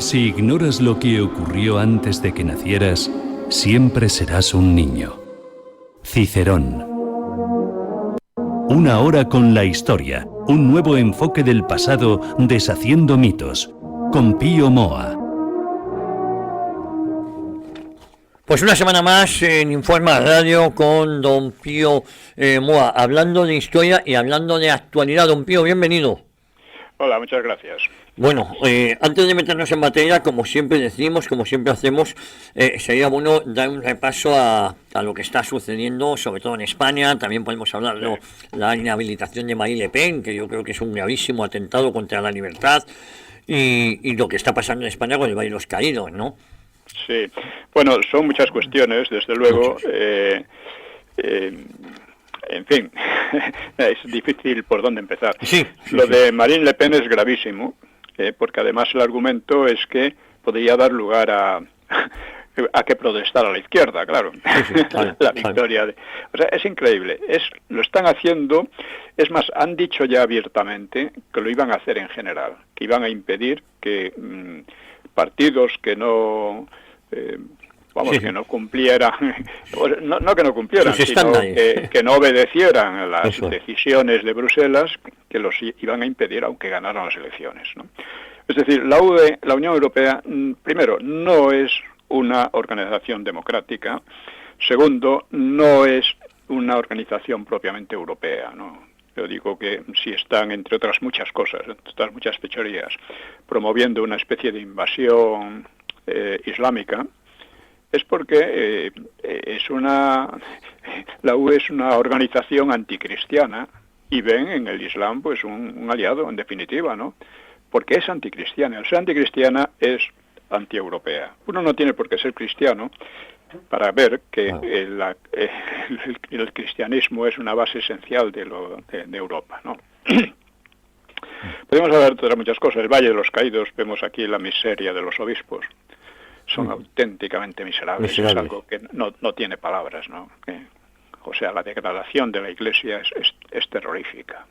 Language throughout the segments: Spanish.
Si ignoras lo que ocurrió antes de que nacieras, siempre serás un niño. Cicerón. Una hora con la historia, un nuevo enfoque del pasado deshaciendo mitos, con Pío Moa. Pues una semana más en Informa Radio con don Pío Moa, hablando de historia y hablando de actualidad. Don Pío, bienvenido. Hola, muchas gracias. Bueno, antes de meternos en materia, como siempre decimos, como siempre hacemos, sería bueno dar un repaso a lo que está sucediendo, sobre todo en España. También podemos hablar de la inhabilitación de Marine Le Pen, que yo creo que es un gravísimo atentado contra la libertad, y lo que está pasando en España con el Valle de los Caídos, ¿no? Sí, bueno, son muchas cuestiones, desde luego. En fin, es difícil por dónde empezar. Sí, Lo de Marine Le Pen es gravísimo, porque además el argumento es que podría dar lugar a que protestara la izquierda, claro, claro la victoria. O sea, es increíble. Lo están haciendo, es más, han dicho ya abiertamente que lo iban a hacer en general, que iban a impedir que partidos que no... que no cumplieran, no que no cumplieran, sino que no obedecieran a las decisiones de Bruselas, que los iban a impedir aunque ganaran las elecciones, ¿no? Es decir, la Unión Europea, primero, no es una organización democrática. Segundo, no es una organización propiamente europea, ¿no? Yo digo que si están, entre otras muchas cosas, entre otras muchas fechorías, promoviendo una especie de invasión islámica, es porque la UE es una organización anticristiana y ven en el Islam pues un aliado, en definitiva, ¿no? Porque es anticristiana. Al ser anticristiana es antieuropea. Uno no tiene por qué ser cristiano para ver que el cristianismo es una base esencial de Europa, ¿no? Podemos hablar de otras muchas cosas. El Valle de los Caídos, vemos aquí la miseria de los obispos. Son auténticamente miserables. Es algo que no tiene palabras, ¿no? O sea, la degradación de la Iglesia es terrorífica.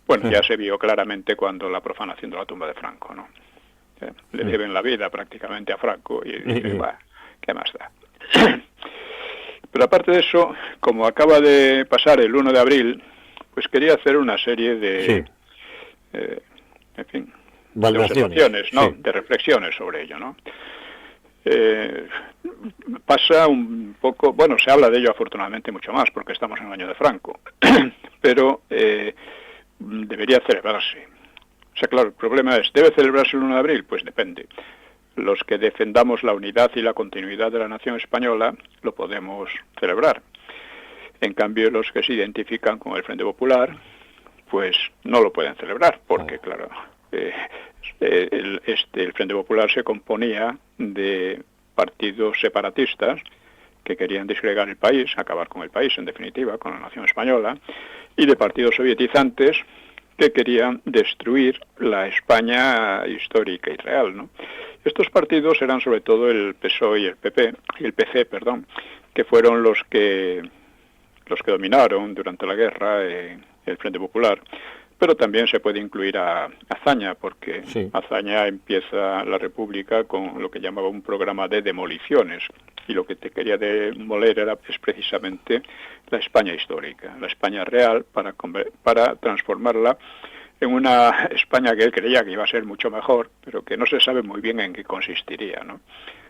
Bueno, ya se vio claramente cuando la profanación de la tumba de Franco, ¿no? Le deben la vida prácticamente a Franco y bueno, ¿qué más da? Pero aparte de eso, como acaba de pasar el 1 de abril, pues quería hacer una serie de, en fin, de observaciones, ¿no? De reflexiones sobre ello, ¿no? Pasa un poco, bueno, se habla de ello afortunadamente mucho más porque estamos en el año de Franco, pero debería celebrarse. O sea, claro, el problema es, ¿debe celebrarse el 1 de abril? Pues depende. Los que defendamos la unidad y la continuidad de la nación española lo podemos celebrar. En cambio, los que se identifican con el Frente Popular, pues no lo pueden celebrar, porque claro, el Frente Popular se componía de partidos separatistas que querían disgregar el país, acabar con el país, en definitiva, con la nación española, y de partidos sovietizantes que querían destruir la España histórica y real, ¿no? Estos partidos eran sobre todo el PSOE y el PC, que fueron los que dominaron durante la guerra el Frente Popular. Pero también se puede incluir a Azaña, porque Azaña empieza la República con lo que llamaba un programa de demoliciones, y lo que te quería demoler es precisamente la España histórica, la España real, para transformarla en una España que él creía que iba a ser mucho mejor, pero que no se sabe muy bien en qué consistiría, ¿no?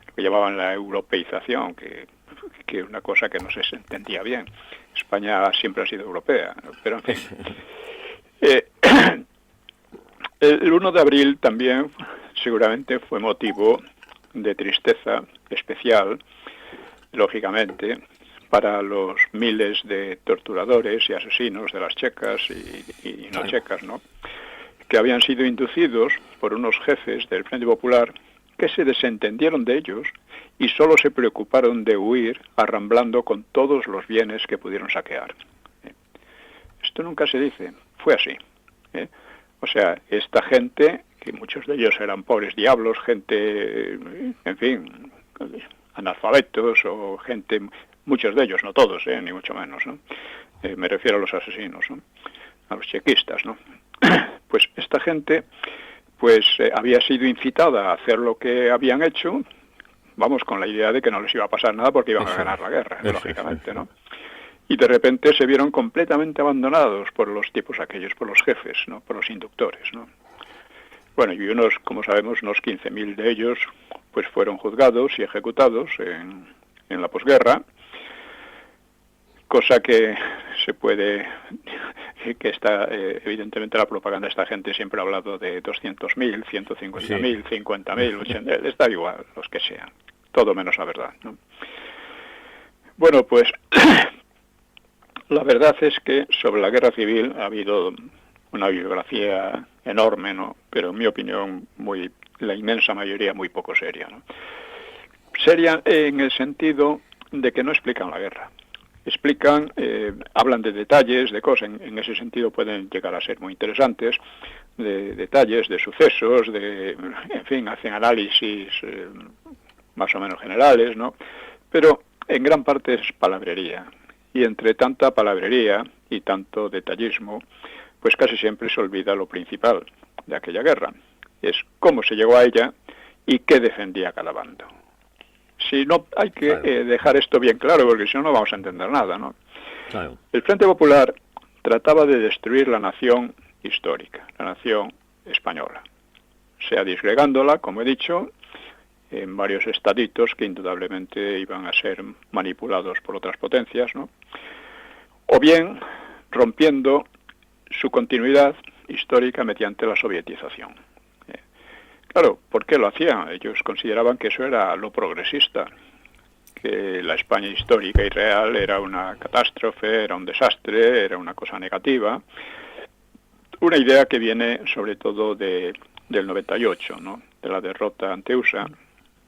Lo que llamaban la europeización, que es una cosa que no se entendía bien. España siempre ha sido europea, ¿no? Pero en fin. El 1 de abril también seguramente fue motivo de tristeza especial, lógicamente, para los miles de torturadores y asesinos de las checas y no checas, ¿no? Que habían sido inducidos por unos jefes del Frente Popular que se desentendieron de ellos y solo se preocuparon de huir arramblando con todos los bienes que pudieron saquear. Esto nunca se dice, fue así. O sea, esta gente, que muchos de ellos eran pobres diablos, gente, en fin, analfabetos o gente, muchos de ellos, no todos, ni mucho menos, ¿no? Me refiero a los asesinos, ¿no? A los chequistas, ¿no? Pues esta gente pues había sido incitada a hacer lo que habían hecho, vamos, con la idea de que no les iba a pasar nada porque iban a ganar la guerra, lógicamente, ¿no? Y de repente se vieron completamente abandonados por los tipos aquellos, por los jefes, ¿no? Por los inductores, ¿no? Bueno, y unos, como sabemos, unos 15.000 de ellos pues fueron juzgados y ejecutados en la posguerra, cosa que se puede, que está, evidentemente la propaganda de esta gente siempre ha hablado de 200.000, 150.000, 50.000, 80.000, está igual, los que sean, todo menos la verdad, ¿no? Bueno, pues la verdad es que sobre la guerra civil ha habido una bibliografía enorme, ¿no? Pero en mi opinión, la inmensa mayoría muy poco seria, ¿no? Seria en el sentido de que no explican la guerra. Explican, hablan de detalles, de cosas, en ese sentido pueden llegar a ser muy interesantes, de detalles, de sucesos, en fin, hacen análisis más o menos generales, ¿no? Pero en gran parte es palabrería. Y entre tanta palabrería y tanto detallismo, pues casi siempre se olvida lo principal de aquella guerra. Es cómo se llegó a ella y qué defendía cada bando. Si no, hay que dejar esto bien claro, porque si no, no vamos a entender nada, ¿no? Claro. El Frente Popular trataba de destruir la nación histórica, la nación española, sea disgregándola, como he dicho, en varios estaditos que indudablemente iban a ser manipulados por otras potencias, ¿no? O bien rompiendo su continuidad histórica mediante la sovietización. Claro, ¿por qué lo hacían? Ellos consideraban que eso era lo progresista, que la España histórica y real era una catástrofe, era un desastre, era una cosa negativa. Una idea que viene sobre todo del 98, ¿no? De la derrota ante USA,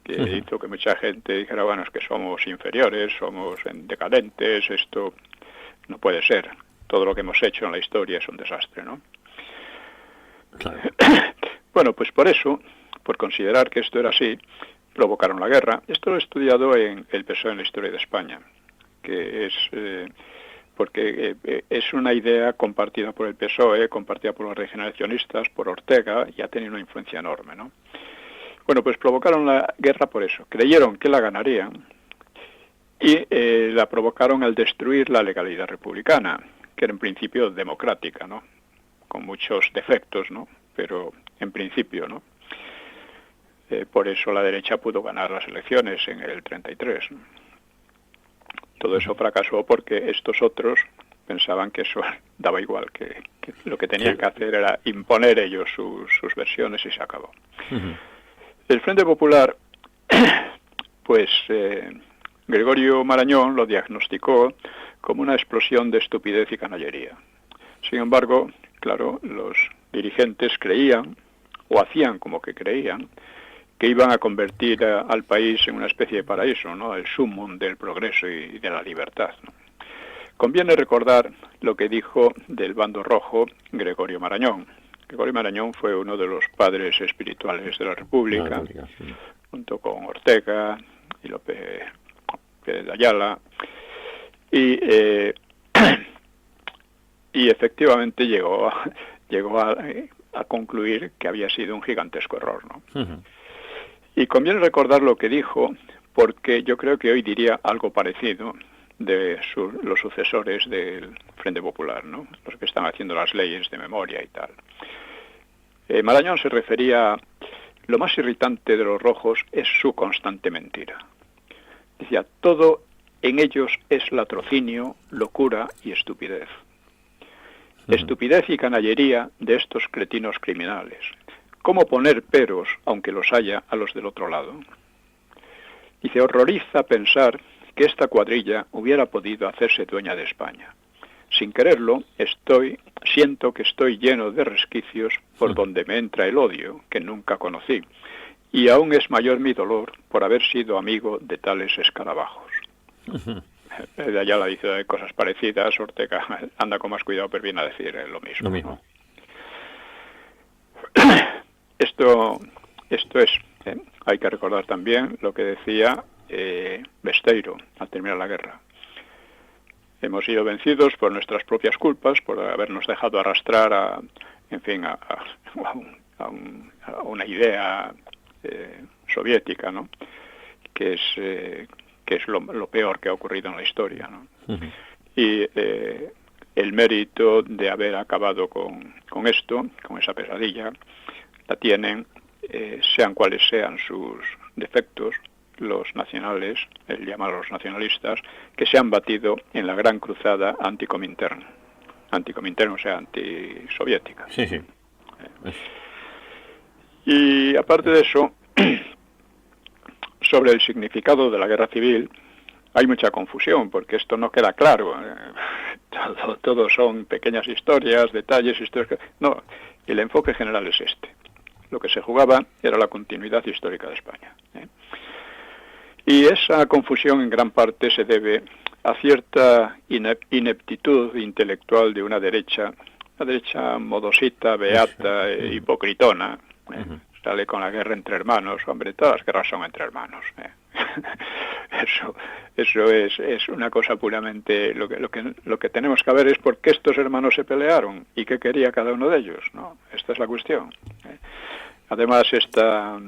que hizo que mucha gente dijera, bueno, es que somos inferiores, somos decadentes, esto no puede ser. Todo lo que hemos hecho en la historia es un desastre, ¿no? Claro. Bueno, pues por eso, por considerar que esto era así, provocaron la guerra. Esto lo he estudiado en el PSOE en la historia de España, que es porque es una idea compartida por el PSOE, compartida por los regeneracionistas, por Ortega, y ha tenido una influencia enorme, ¿no? Bueno, pues provocaron la guerra por eso. Creyeron que la ganarían y la provocaron al destruir la legalidad republicana, que era en principio democrática, ¿no? Con muchos defectos, ¿no? Pero en principio, ¿no? Por eso la derecha pudo ganar las elecciones en el 33, ¿no? Todo eso fracasó porque estos otros pensaban que eso daba igual, que lo que tenían que hacer era imponer ellos sus versiones y se acabó. El Frente Popular, pues Gregorio Marañón lo diagnosticó como una explosión de estupidez y canallería. Sin embargo, claro, los dirigentes creían, o hacían como que creían, que iban a convertir al país en una especie de paraíso, ¿no? El sumum del progreso y de la libertad, ¿no? Conviene recordar lo que dijo del bando rojo Gregorio Marañón. Gregorio Marañón fue uno de los padres espirituales de la República, junto con Ortega y López de Ayala, y efectivamente llegó a concluir que había sido un gigantesco error, ¿no? Y conviene recordar lo que dijo, porque yo creo que hoy diría algo parecido de los sucesores del Frente Popular, ¿no? Los que están haciendo las leyes de memoria y tal. Marañón se refería, lo más irritante de los rojos es su constante mentira. Decía, todo en ellos es latrocinio, locura y estupidez. Estupidez y canallería de estos cretinos criminales. ¿Cómo poner peros, aunque los haya, a los del otro lado? Dice, horroriza pensar que esta cuadrilla hubiera podido hacerse dueña de España. Sin quererlo, siento que estoy lleno de resquicios por donde me entra el odio, que nunca conocí, y aún es mayor mi dolor por haber sido amigo de tales escarabajos. De allá la dice de cosas parecidas, Ortega anda con más cuidado, pero viene a decir lo mismo. ¿No? Esto es, hay que recordar también lo que decía Besteiro al terminar la guerra. Hemos sido vencidos por nuestras propias culpas, por habernos dejado arrastrar a un a una idea soviética, ¿no? Que es lo peor que ha ocurrido en la historia, ¿no? Uh-huh. Y el mérito de haber acabado con esto, con esa pesadilla, la tienen, sean cuales sean sus defectos, los nacionales, el llamar a los nacionalistas, que se han batido en la gran cruzada anticomintern, o sea, antisoviética. Sí, sí. Y aparte de eso, sobre el significado de la guerra civil, hay mucha confusión, porque esto no queda claro. Todo son pequeñas historias, detalles, historias. No, el enfoque general es este. Lo que se jugaba era la continuidad histórica de España. Y esa confusión en gran parte se debe a cierta ineptitud intelectual de una derecha modosita, beata, hipocritona. Sale con la guerra entre hermanos. Hombre, todas las guerras son entre hermanos. Eso es una cosa puramente... Lo que tenemos que ver es por qué estos hermanos se pelearon y qué quería cada uno de ellos, ¿no? Esta es la cuestión. Además, esta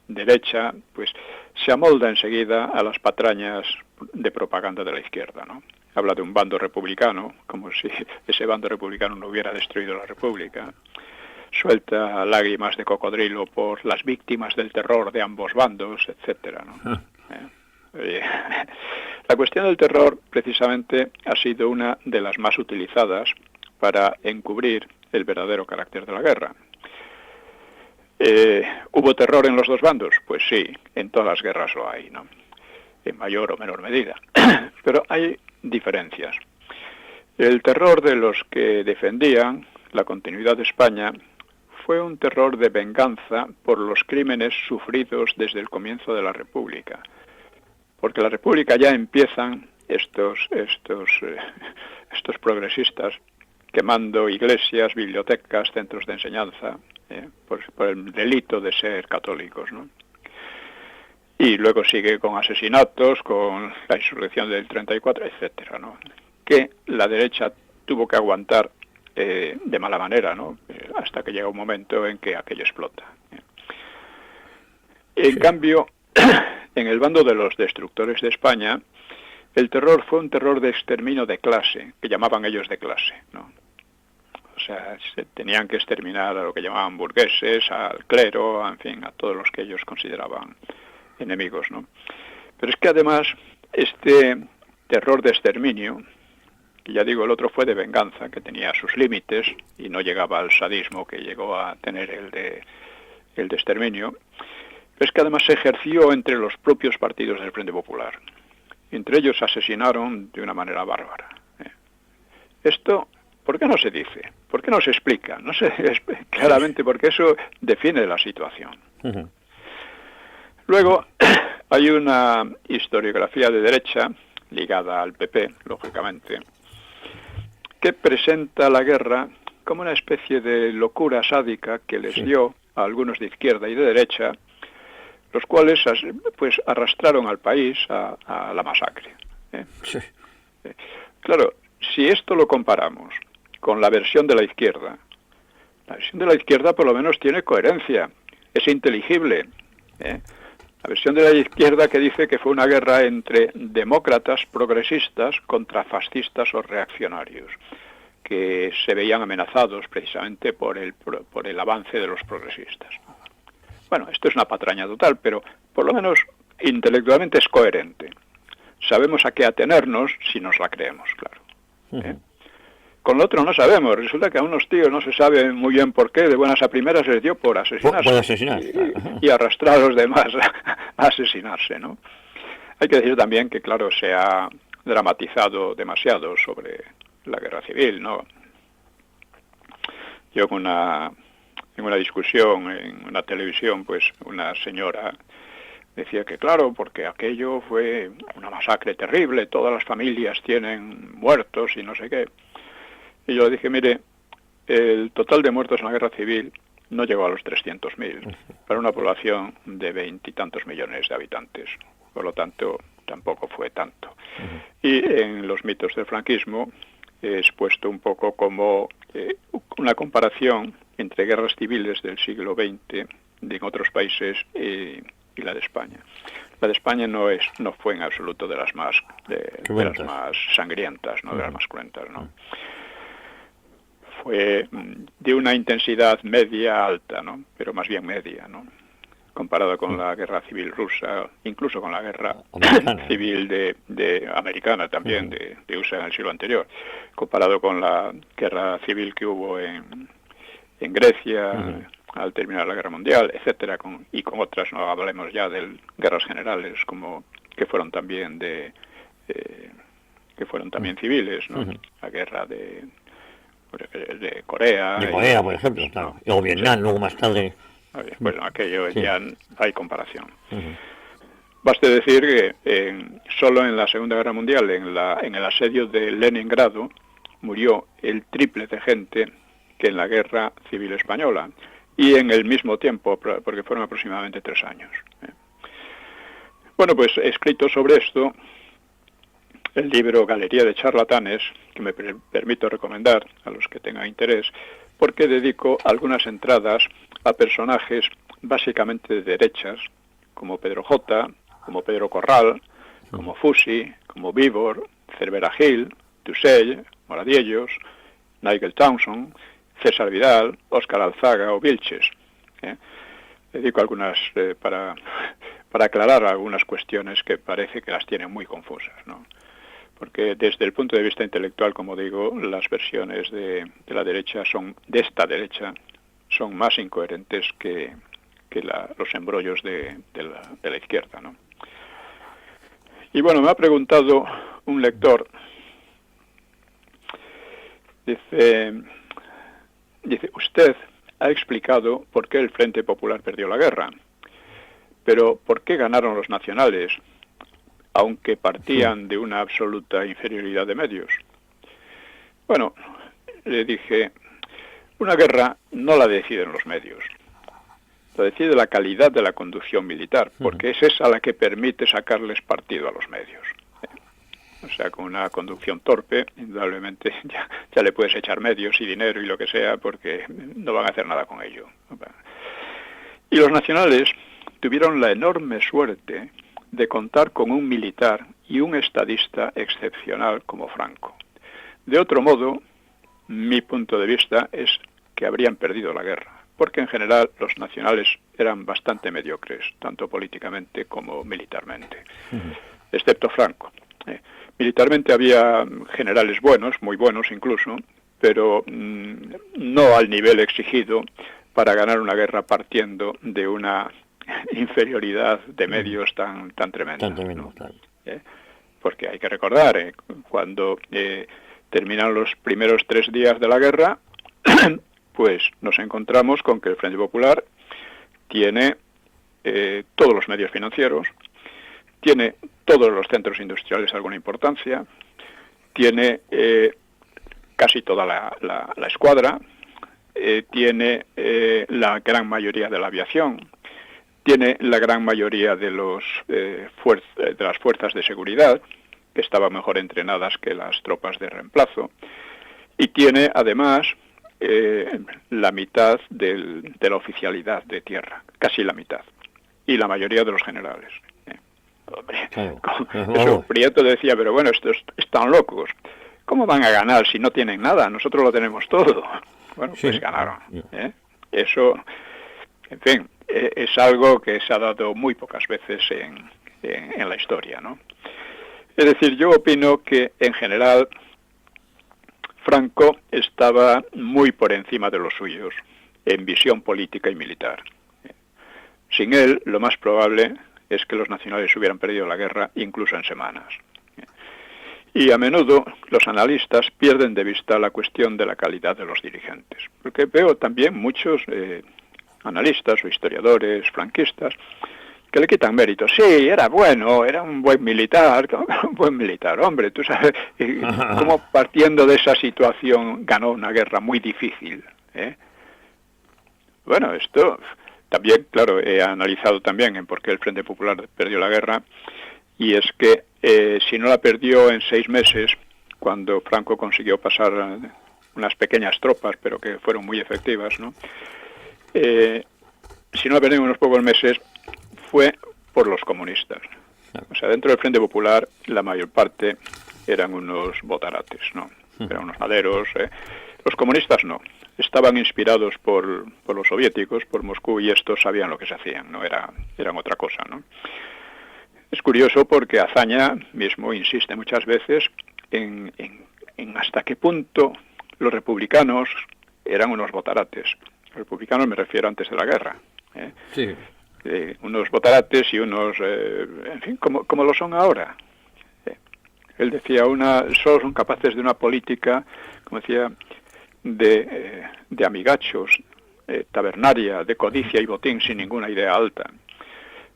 derecha pues se amolda enseguida a las patrañas de propaganda de la izquierda, ¿no? Habla de un bando republicano, como si ese bando republicano no hubiera destruido la República. Suelta lágrimas de cocodrilo por las víctimas del terror de ambos bandos, etcétera, ¿no? La cuestión del terror, precisamente, ha sido una de las más utilizadas para encubrir el verdadero carácter de la guerra. ¿Hubo terror en los dos bandos? Pues sí, en todas las guerras lo hay, ¿no? En mayor o menor medida. Pero hay diferencias. El terror de los que defendían la continuidad de España fue un terror de venganza por los crímenes sufridos desde el comienzo de la República. Porque la República ya empiezan estos progresistas quemando iglesias, bibliotecas, centros de enseñanza, por el delito de ser católicos, ¿no? Y luego sigue con asesinatos, con la insurrección del 34, etcétera, ¿no? Que la derecha tuvo que aguantar de mala manera, ¿no? Hasta que llega un momento en que aquello explota. En cambio, en el bando de los destructores de España, el terror fue un terror de exterminio de clase, que llamaban ellos de clase, ¿no? O sea, se tenían que exterminar a lo que llamaban burgueses, al clero, en fin, a todos los que ellos consideraban enemigos, ¿no? Pero es que además este terror de exterminio, que ya digo, el otro fue de venganza, que tenía sus límites y no llegaba al sadismo que llegó a tener el de exterminio, es que además se ejerció entre los propios partidos del Frente Popular. Entre ellos asesinaron de una manera bárbara. Esto, ¿por qué no se dice? ¿Por qué no se explica? No se claramente, porque eso define la situación. Uh-huh. Luego, hay una historiografía de derecha, ligada al PP, lógicamente, que presenta la guerra como una especie de locura sádica que les dio a algunos de izquierda y de derecha, los cuales pues arrastraron al país a la masacre. Sí. Claro, si esto lo comparamos con la versión de la izquierda por lo menos tiene coherencia, es inteligible. La versión de la izquierda que dice que fue una guerra entre demócratas progresistas contra fascistas o reaccionarios, que se veían amenazados precisamente por el avance de los progresistas. Bueno, esto es una patraña total, pero por lo menos intelectualmente es coherente. Sabemos a qué atenernos si nos la creemos, claro. Uh-huh. Con lo otro no sabemos. Resulta que a unos tíos no se sabe muy bien por qué, de buenas a primeras les dio por asesinarse. Y arrastrar a los demás a asesinarse, ¿no? Hay que decir también que, claro, se ha dramatizado demasiado sobre la guerra civil, ¿no? Yo en una discusión en una televisión, pues una señora decía que claro, porque aquello fue una masacre terrible, todas las familias tienen muertos y no sé qué. Y yo le dije, mire, el total de muertos en la guerra civil no llegó a los 300.000, para una población de 20 y tantos millones de habitantes. Por lo tanto, tampoco fue tanto. Y en los mitos del franquismo, he expuesto un poco como una comparación entre guerras civiles del siglo XX en otros países y la de España. La de España no fue en absoluto de las más sangrientas, ¿no? De las más cruentas, ¿no? Fue de una intensidad media alta, ¿no? Pero más bien media, ¿no? Comparado con la guerra civil rusa, incluso con la guerra civil de americana también, de USA en el siglo anterior, comparado con la guerra civil que hubo en Grecia al terminar la guerra mundial, etcétera, y con otras, no hablemos ya de guerras generales como que fueron también civiles, ¿no? La guerra de Corea. De Corea, por ejemplo, claro. O Vietnam, luego más tarde. Bueno, aquello ya hay comparación. Baste decir que solo en la Segunda Guerra Mundial, en el asedio de Leningrado, murió el triple de gente que en la Guerra Civil Española, y en el mismo tiempo, porque fueron aproximadamente 3 años. Bueno, pues he escrito sobre esto el libro Galería de Charlatanes, que me permito recomendar a los que tengan interés, porque dedico algunas entradas a personajes básicamente de derechas, como Pedro J., como Pedro Corral, como Fusi, como Víbor, Cervera Gil, Tusell, Moradiellos, Nigel Townsend, César Vidal, Óscar Alzaga o Vilches. Dedico algunas para aclarar algunas cuestiones que parece que las tienen muy confusas, ¿no? Porque desde el punto de vista intelectual, como digo, las versiones de la derecha de esta derecha son más incoherentes que los embrollos de la izquierda, ¿no? Y bueno, me ha preguntado un lector, dice, usted ha explicado por qué el Frente Popular perdió la guerra, pero ¿por qué ganaron los nacionales, aunque partían de una absoluta inferioridad de medios? Bueno, le dije, una guerra no la deciden los medios, la decide la calidad de la conducción militar, porque es esa la que permite sacarles partido a los medios. O sea, con una conducción torpe, indudablemente ya le puedes echar medios y dinero y lo que sea, porque no van a hacer nada con ello. Y los nacionales tuvieron la enorme suerte de contar con un militar y un estadista excepcional como Franco. De otro modo, mi punto de vista es que habrían perdido la guerra, porque en general los nacionales eran bastante mediocres, tanto políticamente como militarmente, excepto Franco. Militarmente había generales buenos, muy buenos incluso, pero no al nivel exigido para ganar una guerra partiendo de una inferioridad de medios tan tremenda. Tan tremendo, ¿no? Claro. Porque hay que recordar, cuando terminan los primeros 3 días de la guerra, pues nos encontramos con que el Frente Popular tiene todos los medios financieros, tiene todos los centros industriales de alguna importancia, tiene casi toda la escuadra, tiene la gran mayoría de la aviación, tiene la gran mayoría de las fuerzas de seguridad, que estaban mejor entrenadas que las tropas de reemplazo, y tiene además la mitad de la oficialidad de tierra, casi la mitad, y la mayoría de los generales. Hombre, eso Prieto decía, pero bueno, estos están locos. ¿Cómo van a ganar si no tienen nada? Nosotros lo tenemos todo. Bueno, pues ganaron. Eso, en fin, es algo que se ha dado muy pocas veces en la historia, ¿no? Es decir, yo opino que en general Franco estaba muy por encima de los suyos en visión política y militar. Sin él, lo más probable es que los nacionales hubieran perdido la guerra incluso en semanas. Y a menudo los analistas pierden de vista la cuestión de la calidad de los dirigentes, porque veo también muchos analistas o historiadores franquistas que le quitan méritos. Sí, era bueno, era un buen militar, hombre, tú sabes cómo partiendo de esa situación ganó una guerra muy difícil. Bueno, esto también, claro, he analizado también en por qué el Frente Popular perdió la guerra, y es que si no la perdió en 6 meses, cuando Franco consiguió pasar unas pequeñas tropas, pero que fueron muy efectivas, ¿no? Si no ha perdido unos pocos meses, fue por los comunistas. O sea, dentro del Frente Popular, la mayor parte eran unos botarates, ¿no? Eran unos maderos. Los comunistas no. Estaban inspirados por los soviéticos, por Moscú, y estos sabían lo que se hacían, ¿no? Eran otra cosa, ¿no? Es curioso porque Azaña mismo insiste muchas veces en hasta qué punto los republicanos eran unos botarates. Los republicanos me refiero antes de la guerra. Sí. Unos botarates y unos, en fin, como lo son ahora. Él decía, solo son capaces de una política, como decía, de amigachos, tabernaria, de codicia y botín sin ninguna idea alta.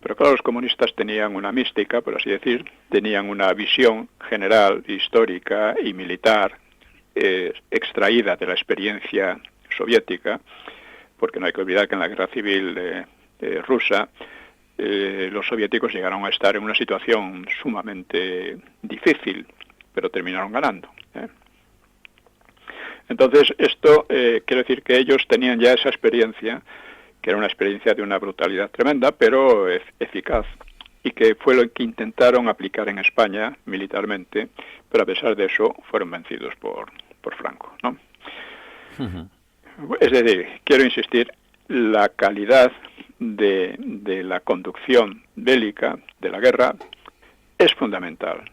Pero claro, los comunistas tenían una mística, por así decir, tenían una visión general, histórica y militar, extraída de la experiencia soviética, porque no hay que olvidar que en la guerra civil rusa, los soviéticos llegaron a estar en una situación sumamente difícil, pero terminaron ganando. Entonces, esto quiere decir que ellos tenían ya esa experiencia, que era una experiencia de una brutalidad tremenda, pero eficaz, y que fue lo que intentaron aplicar en España militarmente, pero a pesar de eso fueron vencidos por Franco, ¿no? Es decir, quiero insistir, la calidad de la conducción bélica de la guerra es fundamental.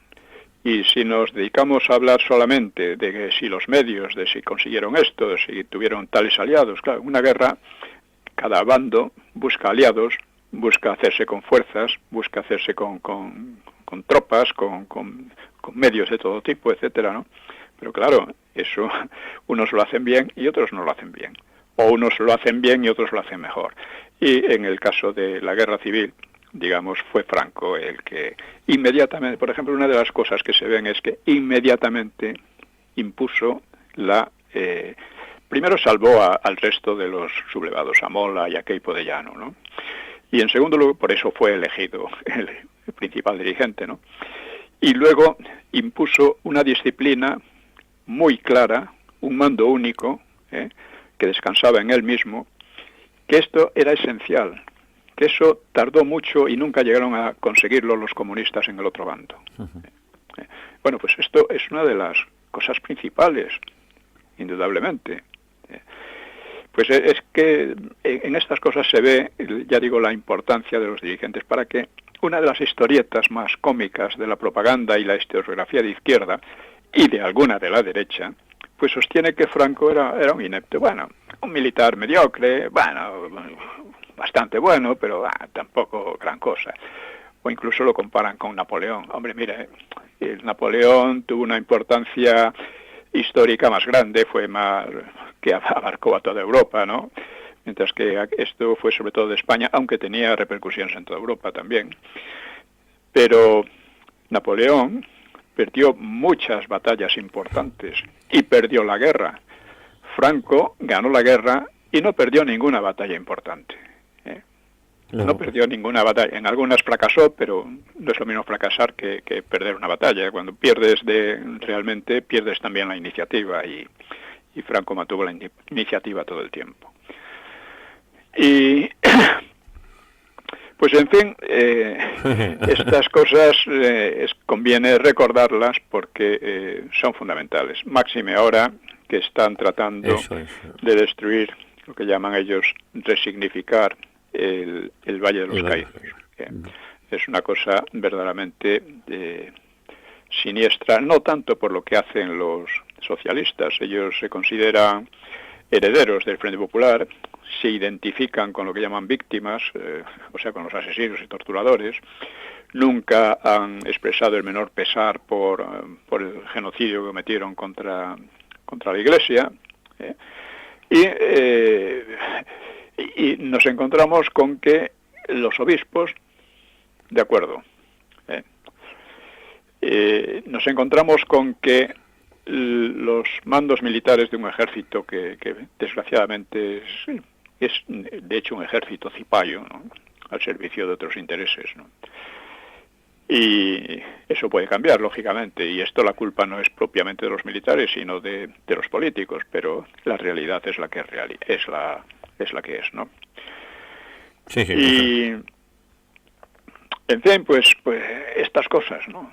Y si nos dedicamos a hablar solamente de que si los medios, de si consiguieron esto, de si tuvieron tales aliados, claro, en una guerra cada bando busca aliados, busca hacerse con fuerzas, busca hacerse con tropas, con medios de todo tipo, etcétera, ¿no? Pero claro, eso unos lo hacen bien y otros no lo hacen bien. O unos lo hacen bien y otros lo hacen mejor. Y en el caso de la guerra civil, digamos, fue Franco el que inmediatamente, por ejemplo, una de las cosas que se ven es que inmediatamente impuso primero salvó al resto de los sublevados, a Mola y a Queipo de Llano, ¿no? Y en segundo lugar, por eso fue elegido el principal dirigente, ¿no? Y luego impuso una disciplina muy clara, un mando único, que descansaba en él mismo, que esto era esencial, que eso tardó mucho y nunca llegaron a conseguirlo los comunistas en el otro bando. Bueno, pues esto es una de las cosas principales, indudablemente. Pues es que en estas cosas se ve, ya digo, la importancia de los dirigentes, para que una de las historietas más cómicas de la propaganda y la historiografía de izquierda, y de alguna de la derecha, pues sostiene que Franco era un inepto, bueno, un militar mediocre, bueno, bastante bueno, pero tampoco gran cosa. O incluso lo comparan con Napoleón. Hombre, mire, Napoleón tuvo una importancia histórica más grande, fue más que abarcó a toda Europa, ¿no? Mientras que esto fue sobre todo de España, aunque tenía repercusiones en toda Europa también. Pero Napoleón perdió muchas batallas importantes y perdió la guerra. Franco ganó la guerra y no perdió ninguna batalla importante. No perdió ninguna batalla. En algunas fracasó, pero no es lo mismo fracasar que perder una batalla. Cuando pierdes realmente, pierdes también la iniciativa, y Franco mantuvo la iniciativa todo el tiempo. Y pues en fin, estas cosas conviene recordarlas porque son fundamentales. Máxime ahora que están tratando de destruir lo que llaman ellos resignificar el Valle de los Caídos. Es una cosa verdaderamente siniestra, no tanto por lo que hacen los socialistas. Ellos se consideran herederos del Frente Popular, se identifican con lo que llaman víctimas, o sea, con los asesinos y torturadores. Nunca han expresado el menor pesar por el genocidio que cometieron contra la Iglesia. Y nos encontramos con que los obispos, de acuerdo, nos encontramos con que los mandos militares de un ejército que desgraciadamente es de hecho un ejército cipayo, ¿no?, al servicio de otros intereses, ¿no?, Y eso puede cambiar, lógicamente, y esto la culpa no es propiamente de los militares, sino de los políticos, pero la realidad es la que es la que es, ¿no? Sí, sí, Y, en fin, pues estas cosas, ¿no?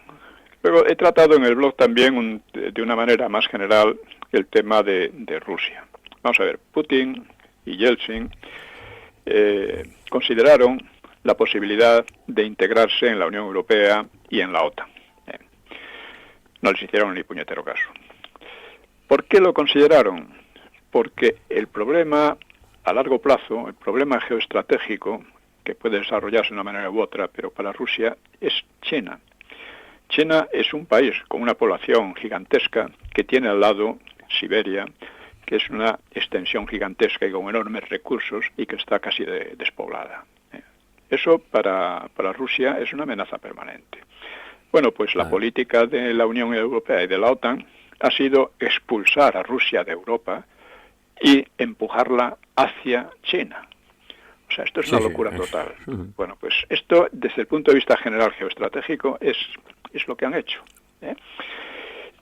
Luego he tratado en el blog también de una manera más general el tema de Rusia. Vamos a ver, Putin y Yeltsin consideraron la posibilidad de integrarse en la Unión Europea y en la OTAN. No les hicieron ni puñetero caso. ¿Por qué lo consideraron? Porque el problema a largo plazo, el problema geoestratégico, que puede desarrollarse de una manera u otra, pero para Rusia, es China. China es un país con una población gigantesca que tiene al lado Siberia, que es una extensión gigantesca y con enormes recursos y que está casi despoblada. Eso para Rusia es una amenaza permanente. Bueno, pues la política de la Unión Europea y de la OTAN ha sido expulsar a Rusia de Europa y empujarla hacia China. O sea, esto es una locura total. Bueno, pues esto, desde el punto de vista general geoestratégico, es lo que han hecho.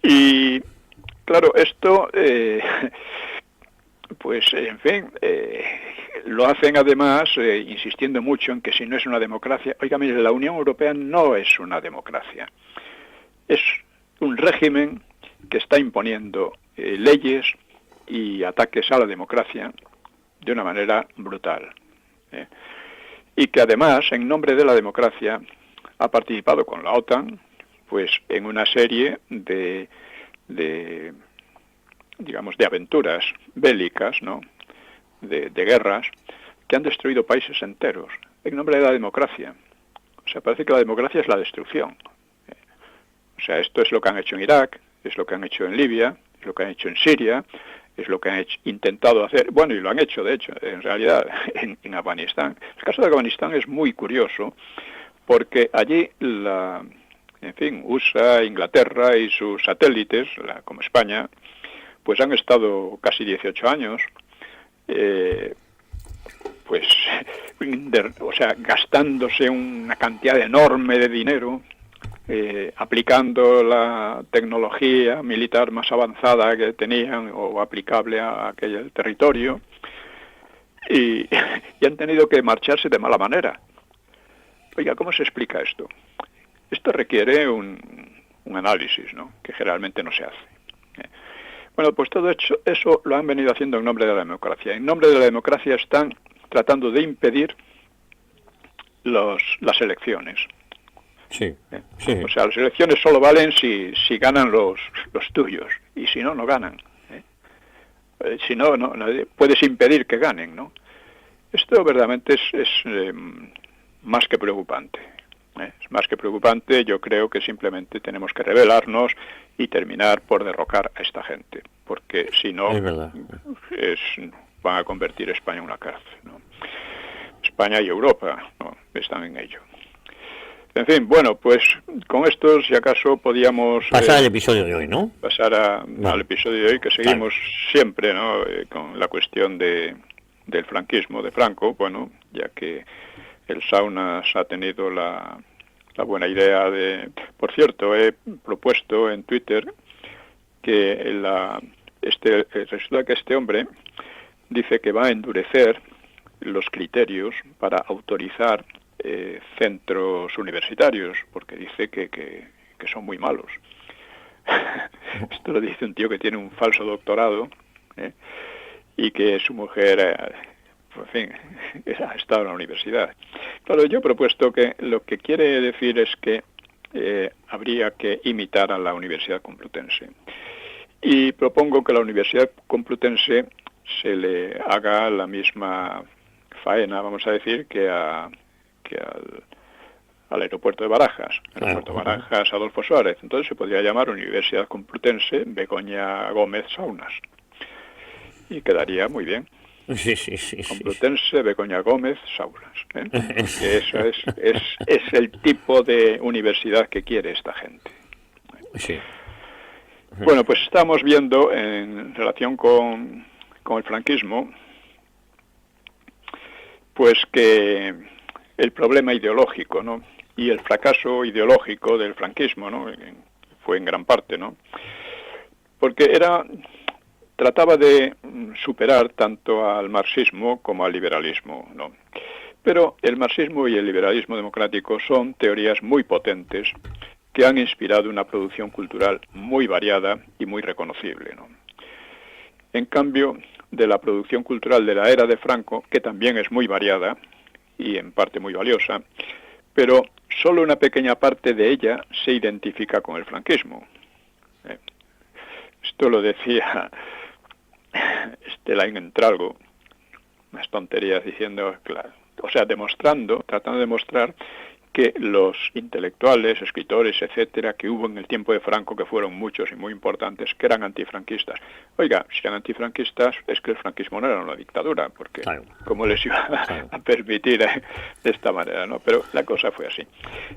Y, claro, esto, pues, en fin, lo hacen además insistiendo mucho en que si no es una democracia... Oiga, mire, la Unión Europea no es una democracia. Es un régimen que está imponiendo leyes y ataques a la democracia de una manera brutal. Y que además, en nombre de la democracia, ha participado con la OTAN pues en una serie de digamos, de aventuras bélicas, ¿no? De guerras que han destruido países enteros en nombre de la democracia. O sea, parece que la democracia es la destrucción. O sea, esto es lo que han hecho en Irak, es lo que han hecho en Libia, es lo que han hecho en Siria, es lo que han intentado hacer, bueno, y lo han hecho, de hecho, en realidad, en Afganistán. El caso de Afganistán es muy curioso, porque allí, en fin, USA, Inglaterra y sus satélites, como España, pues han estado casi 18 años, pues, o sea, gastándose una cantidad enorme de dinero, aplicando la tecnología militar más avanzada que tenían o aplicable a aquel territorio, y han tenido que marcharse de mala manera. Oiga, ¿cómo se explica esto? Esto requiere un análisis, ¿no?, que generalmente no se hace. Bueno, pues todo eso lo han venido haciendo en nombre de la democracia. En nombre de la democracia están tratando de impedir las elecciones. Sí. O sea, las elecciones solo valen si ganan los tuyos, y si no, no ganan. Si no, puedes impedir que ganen, ¿no? Esto verdaderamente es más que preocupante. Es más que preocupante. Yo creo que simplemente tenemos que rebelarnos y terminar por derrocar a esta gente, porque si no, es verdad, van a convertir España en una cárcel, ¿no? España y Europa, ¿no?, están en ello. En fin, bueno, pues con esto, si acaso, podíamos... pasar al episodio de hoy, ¿no? Pasar al episodio de hoy, que seguimos siempre, ¿no?, con la cuestión del franquismo de Franco, bueno, ya que el Saunas ha tenido la buena idea Por cierto, he propuesto en Twitter que resulta que este hombre dice que va a endurecer los criterios para autorizar centros universitarios, porque dice que son muy malos. Esto lo dice un tío que tiene un falso doctorado, y que su mujer, en fin, ha estado en la universidad. Claro, yo he propuesto que lo que quiere decir es que habría que imitar a la Universidad Complutense. Y propongo que a la Universidad Complutense se le haga la misma faena, vamos a decir, que al aeropuerto de Barajas, el aeropuerto de Barajas Adolfo Suárez. Entonces se podría llamar Universidad Complutense Begoña Gómez Saunas. Y quedaría muy bien. Sí. Complutense Begoña Gómez Saunas. Que eso es el tipo de universidad que quiere esta gente. Sí. Bueno, pues estamos viendo en relación con el franquismo, pues que el problema ideológico, ¿no?, y el fracaso ideológico del franquismo, ¿no? Fue en gran parte, ¿no? Porque trataba de superar tanto al marxismo como al liberalismo, ¿no? Pero el marxismo y el liberalismo democrático son teorías muy potentes que han inspirado una producción cultural muy variada y muy reconocible, ¿no? En cambio, de la producción cultural de la era de Franco, que también es muy variada y en parte muy valiosa, pero solo una pequeña parte de ella se identifica con el franquismo. Esto lo decía Stelain Entralgo, unas tonterías diciendo, claro, o sea, tratando de demostrar que los intelectuales, escritores, etcétera, que hubo en el tiempo de Franco, que fueron muchos y muy importantes, que eran antifranquistas. Oiga, si eran antifranquistas, es que el franquismo no era una dictadura, porque claro, ¿cómo les iba a permitir de esta manera, no? Pero la cosa fue así.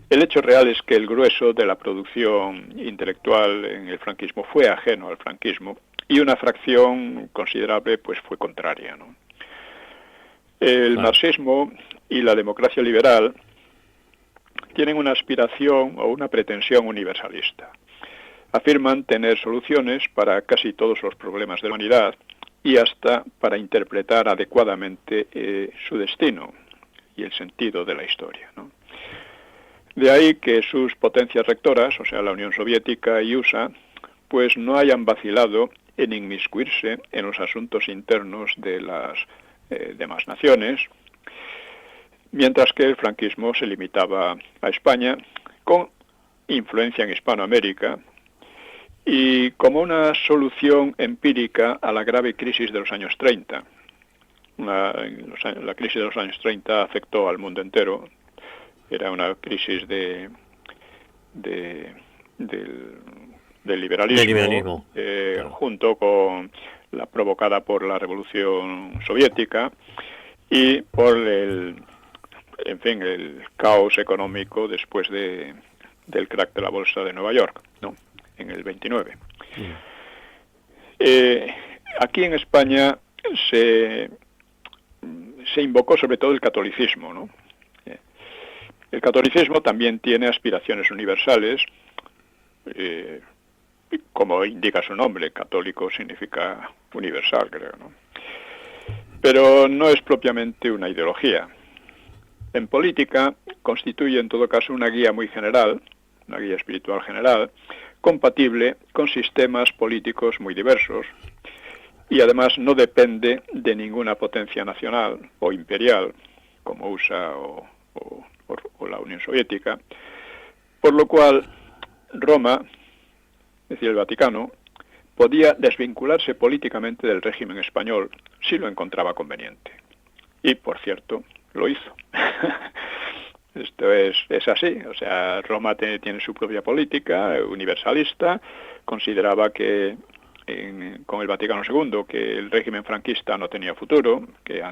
El hecho real es que el grueso de la producción intelectual en el franquismo fue ajeno al franquismo, y una fracción considerable pues fue contraria, ¿no? El marxismo y la democracia liberal tienen una aspiración o una pretensión universalista. Afirman tener soluciones para casi todos los problemas de la humanidad y hasta para interpretar adecuadamente su destino y el sentido de la historia, ¿no? De ahí que sus potencias rectoras, o sea, la Unión Soviética y USA, pues no hayan vacilado en inmiscuirse en los asuntos internos de las demás naciones, mientras que el franquismo se limitaba a España, con influencia en Hispanoamérica, y como una solución empírica a la grave crisis de los años 30. La crisis de los años 30 afectó al mundo entero. Era una crisis del liberalismo, claro, junto con la provocada por la Revolución Soviética y por el caos económico después del crack de la bolsa de Nueva York, ¿no? En el 29. Aquí en España se invocó sobre todo el catolicismo, ¿no? El catolicismo también tiene aspiraciones universales, como indica su nombre, católico significa universal, creo, ¿no? Pero no es propiamente una ideología. En política constituye en todo caso una guía muy general, una guía espiritual general, compatible con sistemas políticos muy diversos, y además no depende de ninguna potencia nacional o imperial, como USA o la Unión Soviética, por lo cual Roma, es decir, el Vaticano, podía desvincularse políticamente del régimen español si lo encontraba conveniente. Y, por cierto, lo hizo. Esto es así, o sea, Roma tiene su propia política universalista, consideraba que con el Vaticano II que el régimen franquista no tenía futuro, que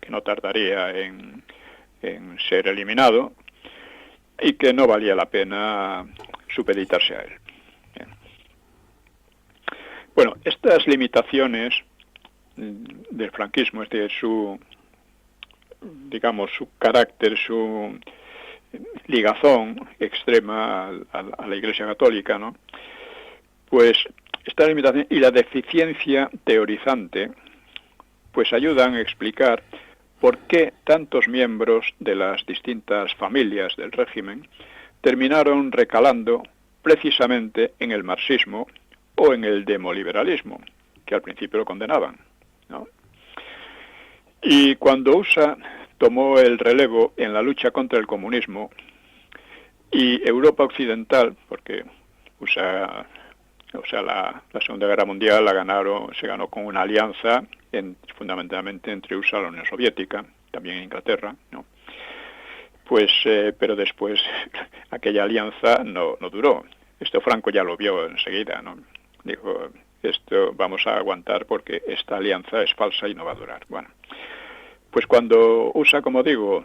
no tardaría en ser eliminado y que no valía la pena supeditarse a él. Bien. Bueno, estas limitaciones del franquismo, es decir, su carácter, su ligazón extrema a la Iglesia Católica, ¿no? Pues esta limitación y la deficiencia teorizante pues ayudan a explicar por qué tantos miembros de las distintas familias del régimen terminaron recalando precisamente en el marxismo o en el demoliberalismo, que al principio lo condenaban, ¿no? Y cuando USA tomó el relevo en la lucha contra el comunismo y Europa Occidental, porque la Segunda Guerra Mundial se ganó con una alianza fundamentalmente entre USA y la Unión Soviética, también Inglaterra, ¿no? Pues, pero después aquella alianza no duró. Esto Franco ya lo vio enseguida, ¿no? Dijo, esto vamos a aguantar porque esta alianza es falsa y no va a durar. Bueno, pues cuando USA, como digo,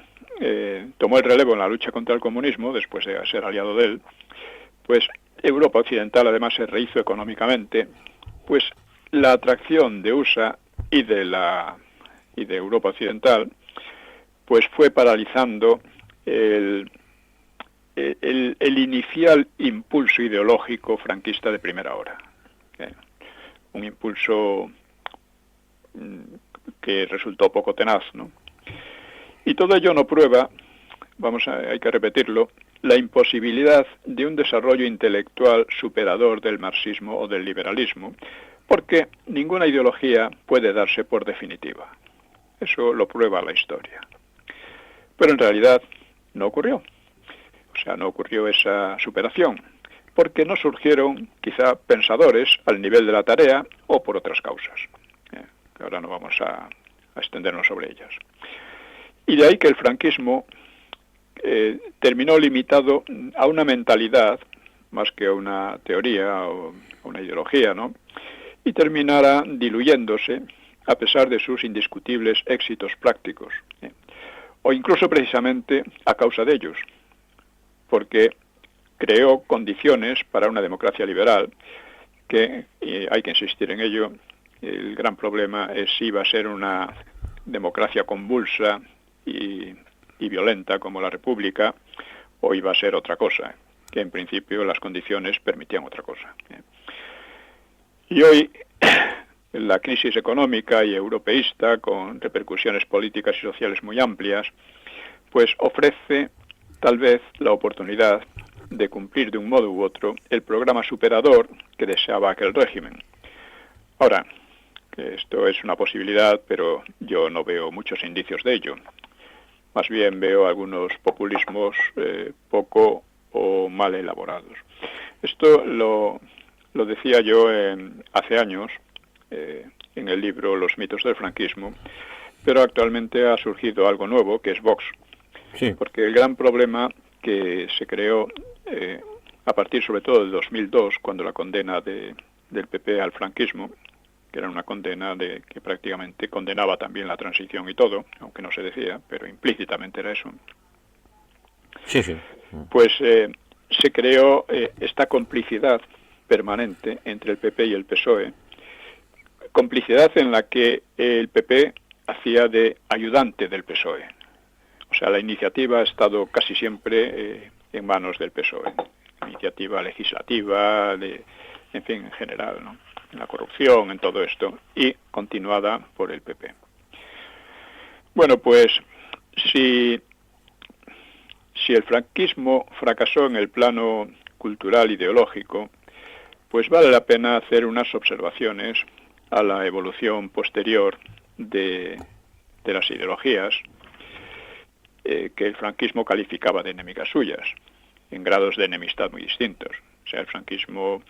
tomó el relevo en la lucha contra el comunismo, después de ser aliado de él, pues Europa Occidental además se rehizo económicamente, pues la atracción de USA y de Europa Occidental pues fue paralizando el el inicial impulso ideológico franquista de primera hora. Un impulso que resultó poco tenaz, ¿no? Y todo ello no prueba, hay que repetirlo, la imposibilidad de un desarrollo intelectual superador del marxismo o del liberalismo, porque ninguna ideología puede darse por definitiva. Eso lo prueba la historia. Pero en realidad no ocurrió. O sea, no ocurrió esa superación, porque no surgieron quizá pensadores al nivel de la tarea o por otras causas. Que ahora no vamos a extendernos sobre ellas. Y de ahí que el franquismo terminó limitado a una mentalidad, más que a una teoría o una ideología, ¿no? Y terminara diluyéndose a pesar de sus indiscutibles éxitos prácticos, o incluso precisamente a causa de ellos, porque creó condiciones para una democracia liberal que, y hay que insistir en ello, el gran problema es si iba a ser una democracia convulsa y violenta como la República, o iba a ser otra cosa, que en principio las condiciones permitían otra cosa. Y hoy la crisis económica y europeísta, con repercusiones políticas y sociales muy amplias, pues ofrece tal vez la oportunidad de cumplir de un modo u otro el programa superador que deseaba aquel régimen. Ahora, que esto es una posibilidad, pero yo no veo muchos indicios de ello. Más bien veo algunos populismos poco o mal elaborados. Esto lo decía yo hace años en el libro Los mitos del franquismo, pero actualmente ha surgido algo nuevo, que es Vox. Sí. Porque el gran problema que se creó a partir sobre todo del 2002, cuando la condena del PP al franquismo, que era una condena que prácticamente condenaba también la transición y todo, aunque no se decía, pero implícitamente era eso. Sí, sí. Pues se creó esta complicidad permanente entre el PP y el PSOE, complicidad en la que el PP hacía de ayudante del PSOE. O sea, la iniciativa ha estado casi siempre en manos del PSOE. Iniciativa legislativa, en fin, en general, ¿no? En la corrupción, en todo esto, y continuada por el PP. Bueno, pues si el franquismo fracasó en el plano cultural ideológico, pues vale la pena hacer unas observaciones a la evolución posterior de las ideologías que el franquismo calificaba de enemigas suyas, en grados de enemistad muy distintos. O sea, el franquismo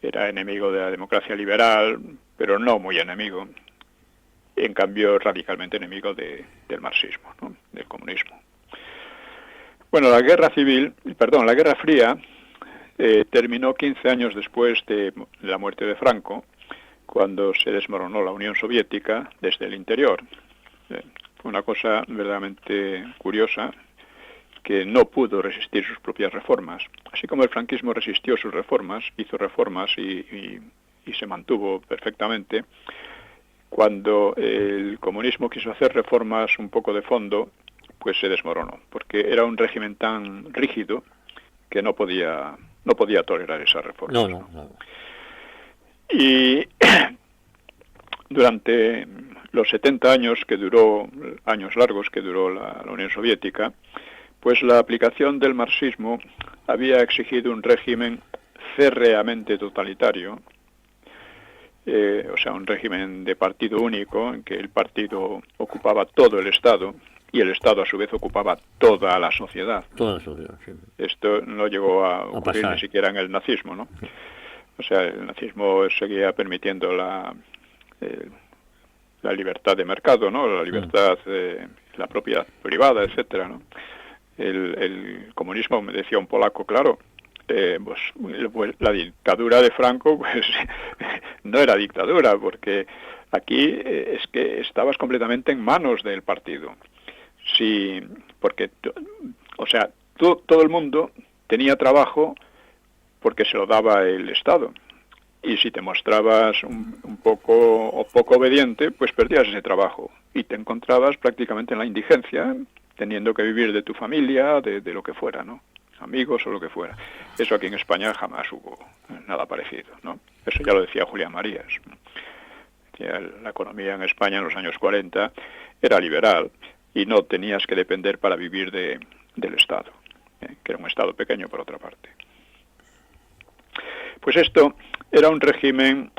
era enemigo de la democracia liberal, pero no muy enemigo. En cambio, radicalmente enemigo del marxismo, ¿no? Del comunismo. Bueno, la Guerra Fría terminó 15 años después de la muerte de Franco, cuando se desmoronó la Unión Soviética desde el interior. Fue una cosa verdaderamente curiosa, que no pudo resistir sus propias reformas. Así como el franquismo resistió sus reformas, hizo reformas y se mantuvo perfectamente, cuando el comunismo quiso hacer reformas un poco de fondo, pues se desmoronó, porque era un régimen tan rígido que no podía tolerar esas reformas. No. Y durante los 70 años largos que duró la Unión Soviética, pues la aplicación del marxismo había exigido un régimen férreamente totalitario, o sea, un régimen de partido único, en que el partido ocupaba todo el Estado y el Estado a su vez ocupaba toda la sociedad. Toda la sociedad, sí. Esto no llegó a ocurrir ni siquiera en el nazismo, ¿no? O sea, el nazismo seguía permitiendo la libertad de mercado, ¿no? La libertad, la propiedad privada, etcétera, ¿no? El comunismo, me decía un polaco, claro, pues la dictadura de Franco, pues no era dictadura, porque aquí es que estabas completamente en manos del partido. Sí, porque, o sea, todo el mundo tenía trabajo porque se lo daba el Estado. Y si te mostrabas un poco obediente, pues perdías ese trabajo y te encontrabas prácticamente en la indigencia, teniendo que vivir de tu familia, de lo que fuera, ¿no? amigos o lo que fuera. Eso aquí en España jamás hubo nada parecido, ¿no? Eso ya lo decía Julián Marías. La economía en España en los años 40 era liberal y no tenías que depender para vivir del Estado, que era un Estado pequeño por otra parte. Pues esto era un régimen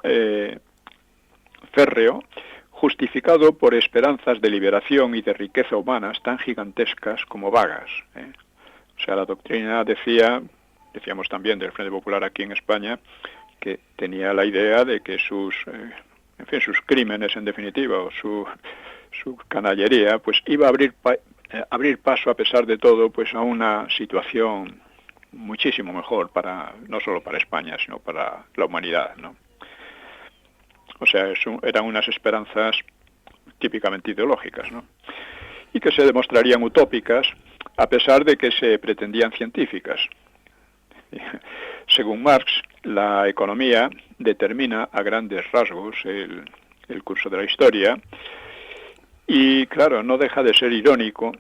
férreo, justificado por esperanzas de liberación y de riqueza humanas tan gigantescas como vagas. O sea, la doctrina decíamos también del Frente Popular aquí en España, que tenía la idea de que sus crímenes en definitiva, o su canallería, pues iba a abrir paso a pesar de todo, pues a una situación muchísimo mejor no solo para España, sino para la humanidad, ¿no? O sea, eran unas esperanzas típicamente ideológicas, ¿no? Y que se demostrarían utópicas a pesar de que se pretendían científicas. Según Marx, la economía determina a grandes rasgos el curso de la historia y, claro, no deja de ser irónico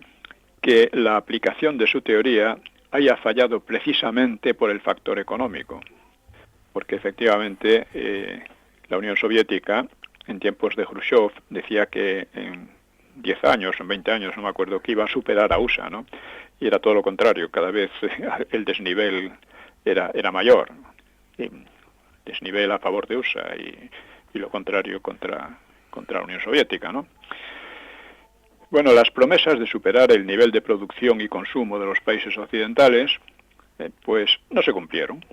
que la aplicación de su teoría haya fallado precisamente por el factor económico, porque efectivamente la Unión Soviética, en tiempos de Khrushchev, decía que en 10 años, en 20 años, no me acuerdo, que iba a superar a USA, ¿no? Y era todo lo contrario, cada vez el desnivel era mayor, desnivel a favor de USA y lo contrario contra la Unión Soviética, ¿no? Bueno, las promesas de superar el nivel de producción y consumo de los países occidentales, pues no se cumplieron.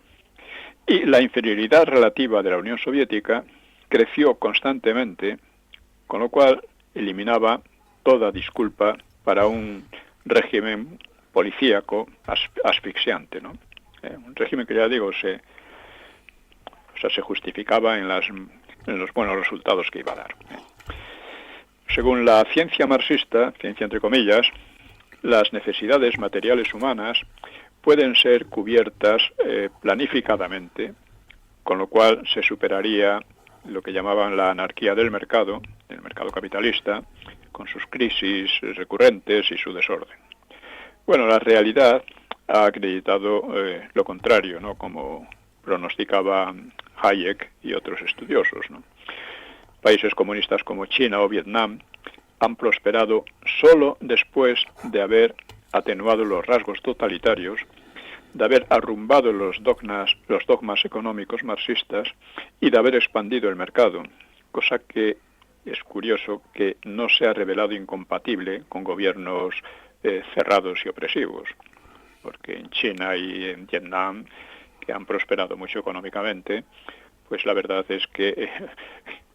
Y la inferioridad relativa de la Unión Soviética creció constantemente, con lo cual eliminaba toda disculpa para un régimen policíaco asfixiante, ¿no? Un régimen que, ya digo, se justificaba en los buenos resultados que iba a dar. Según la ciencia marxista, ciencia entre comillas, las necesidades materiales humanas pueden ser cubiertas planificadamente, con lo cual se superaría lo que llamaban la anarquía del mercado capitalista, con sus crisis recurrentes y su desorden. Bueno, la realidad ha acreditado lo contrario, ¿no? Como pronosticaba Hayek y otros estudiosos, ¿no? Países comunistas como China o Vietnam han prosperado solo después de haber atenuado los rasgos totalitarios, de haber arrumbado los dogmas económicos marxistas y de haber expandido el mercado, cosa que es curioso que no se ha revelado incompatible con gobiernos cerrados y opresivos, porque en China y en Vietnam, que han prosperado mucho económicamente, pues la verdad es que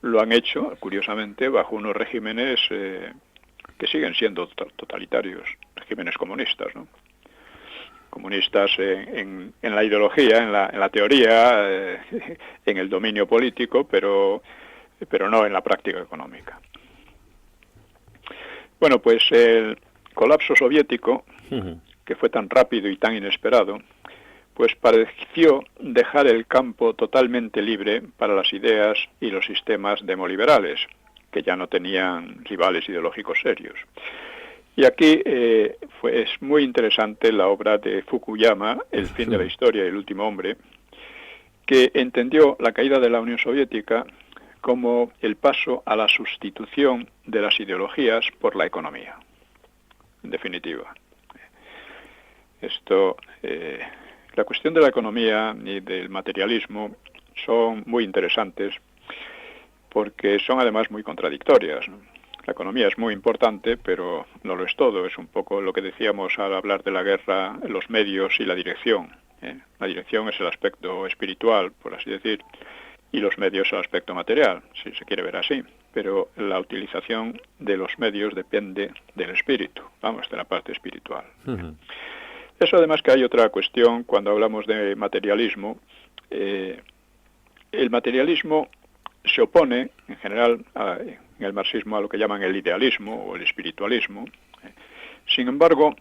lo han hecho, curiosamente, bajo unos regímenes que siguen siendo totalitarios, regímenes comunistas, ¿no? Comunistas en la ideología, en la teoría, en el dominio político, pero no en la práctica económica. Bueno, pues el colapso soviético, que fue tan rápido y tan inesperado, pues pareció dejar el campo totalmente libre para las ideas y los sistemas demoliberales, que ya no tenían rivales ideológicos serios. Y aquí es muy interesante la obra de Fukuyama, El fin de la historia y el último hombre, que entendió la caída de la Unión Soviética como el paso a la sustitución de las ideologías por la economía, en definitiva. La cuestión de la economía y del materialismo son muy interesantes porque son además muy contradictorias, ¿no? La economía es muy importante, pero no lo es todo. Es un poco lo que decíamos al hablar de la guerra, los medios y la dirección. La dirección es el aspecto espiritual, por así decir, y los medios el aspecto material, si se quiere ver así. Pero la utilización de los medios depende del espíritu, de la parte espiritual. Eso además que hay otra cuestión cuando hablamos de materialismo. El materialismo se opone, en general, en el marxismo a lo que llaman el idealismo o el espiritualismo. Sin embargo,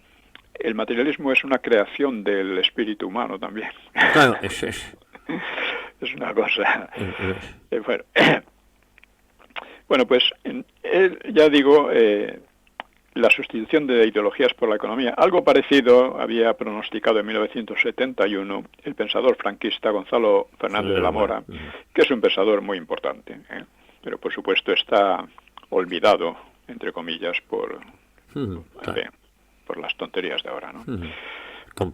el materialismo es una creación del espíritu humano también. Claro, es una cosa... Bueno, pues ya digo, la sustitución de ideologías por la economía. Algo parecido había pronosticado en 1971 el pensador franquista Gonzalo Fernández de la Mora, que es un pensador muy importante, ¿eh? Pero por supuesto está olvidado, entre comillas, por las tonterías de ahora, ¿no?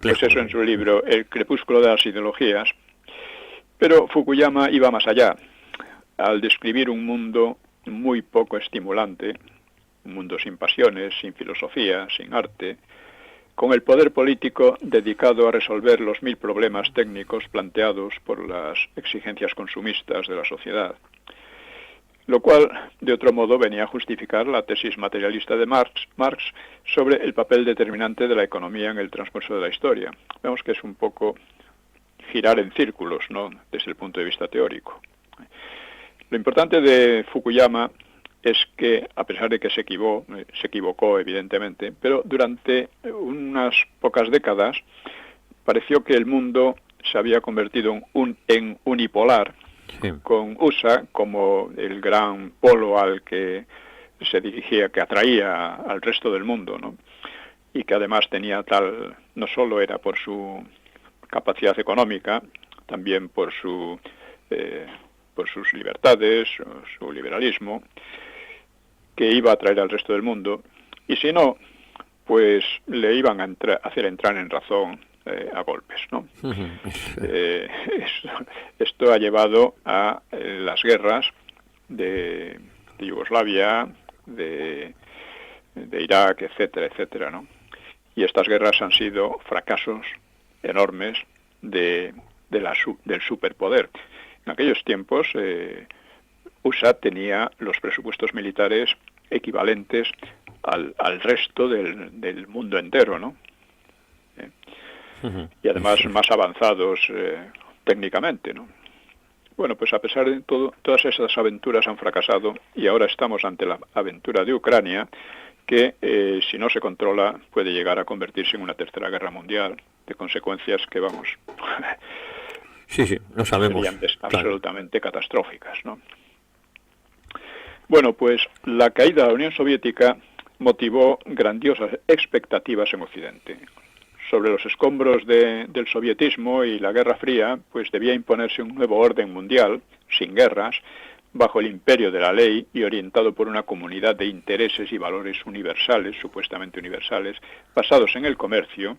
Pues eso en su libro El crepúsculo de las ideologías. Pero Fukuyama iba más allá, al describir un mundo muy poco estimulante, un mundo sin pasiones, sin filosofía, sin arte, con el poder político dedicado a resolver los 1000 problemas técnicos planteados por las exigencias consumistas de la sociedad. Lo cual, de otro modo, venía a justificar la tesis materialista de Marx sobre el papel determinante de la economía en el transcurso de la historia. Vemos que es un poco girar en círculos, ¿no?, desde el punto de vista teórico. Lo importante de Fukuyama es que, a pesar de que se equivocó evidentemente, pero durante unas pocas décadas pareció que el mundo se había convertido en unipolar, con USA como el gran polo al que se dirigía, que atraía al resto del mundo, ¿no? Y que además tenía no solo era por su capacidad económica, también por sus libertades, su liberalismo, que iba a atraer al resto del mundo, y si no, pues le iban a hacer entrar en razón a golpes, ¿no? Esto ha llevado a las guerras de Yugoslavia, de Irak, etcétera, etcétera, ¿no? Y estas guerras han sido fracasos enormes del superpoder. En aquellos tiempos, USA tenía los presupuestos militares equivalentes al resto del mundo entero, ¿no? Y además más avanzados técnicamente, ¿no? Bueno, pues a pesar de todo, todas esas aventuras han fracasado y ahora estamos ante la aventura de Ucrania, que si no se controla puede llegar a convertirse en una tercera guerra mundial, de consecuencias que, vamos, no sabemos, serían absolutamente catastróficas, ¿no? Bueno, pues la caída de la Unión Soviética motivó grandiosas expectativas en Occidente. Sobre los escombros del sovietismo y la Guerra Fría, pues debía imponerse un nuevo orden mundial, sin guerras, bajo el imperio de la ley y orientado por una comunidad de intereses y valores universales, supuestamente universales, basados en el comercio,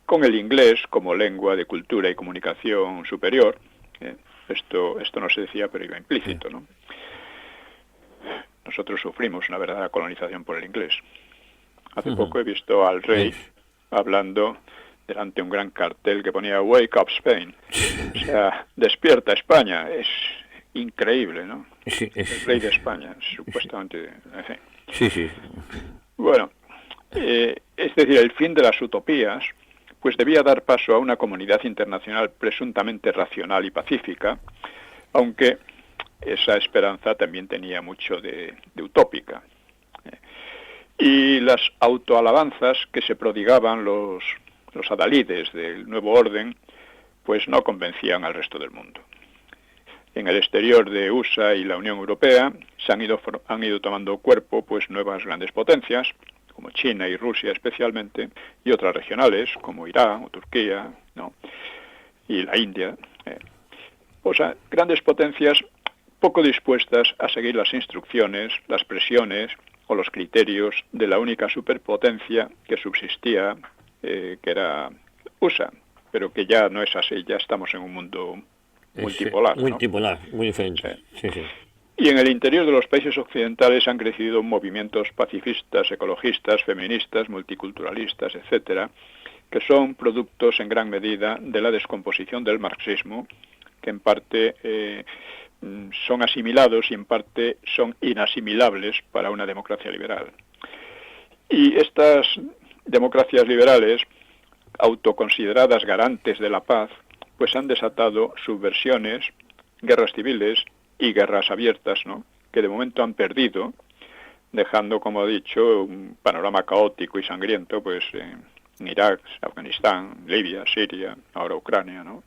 con el inglés como lengua de cultura y comunicación superior. Esto no se decía, pero iba implícito, ¿no? Nosotros sufrimos una verdadera colonización por el inglés. Hace poco he visto al rey hablando delante de un gran cartel que ponía "Wake up Spain", o sea, despierta España. Es increíble, ¿no? El rey de España, supuestamente. Sí. Bueno, es decir, el fin de las utopías, pues debía dar paso a una comunidad internacional presuntamente racional y pacífica, aunque esa esperanza también tenía mucho de utópica. Y las autoalabanzas que se prodigaban los adalides del nuevo orden, pues no convencían al resto del mundo. En el exterior de USA y la Unión Europea han ido tomando cuerpo pues nuevas grandes potencias, como China y Rusia especialmente, y otras regionales, como Irán o Turquía, ¿no?, y la India. O sea, grandes potencias poco dispuestas a seguir las instrucciones, las presiones o los criterios de la única superpotencia que subsistía, que era USA, pero que ya no es así, ya estamos en un mundo multipolar, ¿no? Multipolar, muy diferente. Sí. Y en el interior de los países occidentales han crecido movimientos pacifistas, ecologistas, feministas, multiculturalistas, etcétera, que son productos en gran medida de la descomposición del marxismo, que en parte son asimilados y en parte son inasimilables para una democracia liberal. Y estas democracias liberales, autoconsideradas garantes de la paz, pues han desatado subversiones, guerras civiles y guerras abiertas, ¿no?, que de momento han perdido, dejando, como he dicho, un panorama caótico y sangriento, pues en Irak, Afganistán, Libia, Siria, ahora Ucrania, ¿no?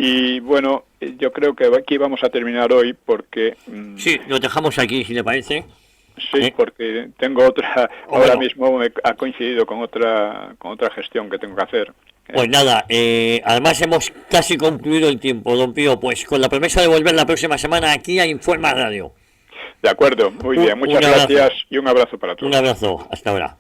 Y bueno, yo creo que aquí vamos a terminar hoy porque... Sí, lo dejamos aquí, si le parece. Sí, porque tengo otra, ahora mismo ha coincidido con otra gestión que tengo que hacer. Pues nada, además hemos casi concluido el tiempo, don Pío, pues con la promesa de volver la próxima semana aquí a Informa Radio. De acuerdo, muy bien, muchas gracias y un abrazo para todos. Un abrazo, hasta ahora.